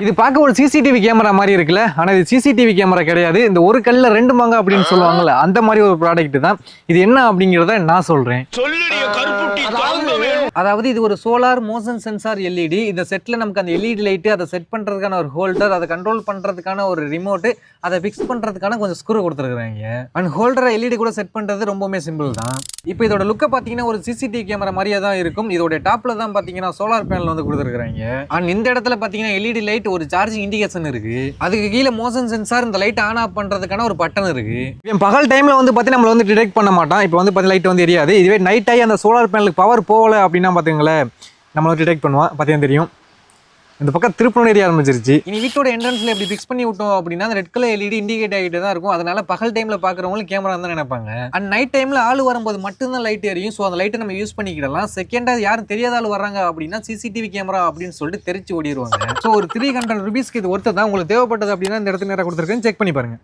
இது பார்க்க ஒரு சிசிடிவி கேமரா மாதிரி இருக்குல்ல, ஆனா இது சிசிடிவி கேமரா கிடையாது. இந்த ஒரு கல்ல ரெண்டு மாங்க அப்படின்னு சொல்லுவாங்கல்ல, அந்த மாதிரி ஒரு ப்ராடக்ட் தான் இது. என்ன அப்படிங்கிறத நான் சொல்றேன். அதாவது இது ஒரு சோலார் மோஷன் சென்சார் எல்இடி. இந்த செட்ல நமக்கு அந்த எல்இடி லைட், அதை செட் பண்றதுக்கான ஒரு ஹோல்டர், அதை கண்ட்ரோல் பண்றதுக்கான ஒரு ரிமோட், அதை ஃபிக்ஸ் பண்றதுக்கான கொஞ்சம் ஸ்க்ரூ கொடுத்துருக்காங்க. அண்ட் ஹோல்டரை எல்இடி கூட செட் பண்றது ரொம்பவே சிம்பிள் தான். இப்போ இதோட லுக்கை பார்த்தீங்கன்னா ஒரு சிசிடிவி கேமரா மாதிரியே தான் இருக்கும். இதோட டாப்ல தான் பார்த்தீங்கன்னா சோலார் பேனல் வந்து கொடுத்துருக்காங்க. அண்ட் இந்த இடத்துல பார்த்தீங்கன்னா எல்இடி லைட், ஒரு சார்ஜிங் இண்டிகேஷன் இருக்கு. அதுக்கு கீழே மோஷன் சென்சார், இந்த லைட் ஆன் ஆஃப் பண்றதுக்கான ஒரு பட்டன் இருக்கு. இப்போ பகல் டைம்ல வந்து பார்த்தீங்கன்னா நம்மள வந்து டிடெக்ட் பண்ண மாட்டான். இப்போ வந்து பார்த்தீங்கன்னா லைட் வந்து எரியாது. இதுவே நைட் ஆகி அந்த சோலார் பேனலுக்கு பவர் போகல அப்படின்னா பார்த்துங்களேன், நம்மள டிடெக்ட் பண்ணுவான். பார்த்தீங்கன்னா தெரியும், இந்த பக்கம் திருப்பணம் ஏரியா ஆரம்பிச்சிருச்சு. இனி வீட்டோட என்ட்ரன்ஸ்ல எப்படி ஃபிக்ஸ் பண்ணி விட்டோம் அப்படின்னா அந்த ரெட் கலர் எல்இடி இண்டிகேட் ஆகிட்டு தான் இருக்கும். அதனால பகல் டைம்ல பாக்குறவங்களுக்கு கேமரா தான் நினைப்பாங்க. அண்ட் நைட் டைம்ல ஆள் வரும்போது மட்டும்தான் லைட் எரியும். ஸோ அந்த லைட்டை நம்ம யூஸ் பண்ணிக்கிடலாம். செகண்டா யாரும் தெரியாத ஆள் வர்றாங்க அப்படின்னா சிசிடிவி கேமரா அப்படின்னு சொல்லிட்டு தெரிச்சு ஓடிடுவாங்க. ஸோ ஒரு 300 ரூபீஸ்க்கு இது ஒருத்தர் தான். உங்களுக்கு தேவைப்பட்டது அப்படின்னா இந்த இடத்துல நேரம் கொடுத்துருக்கேன், செக் பண்ணி பாருங்க.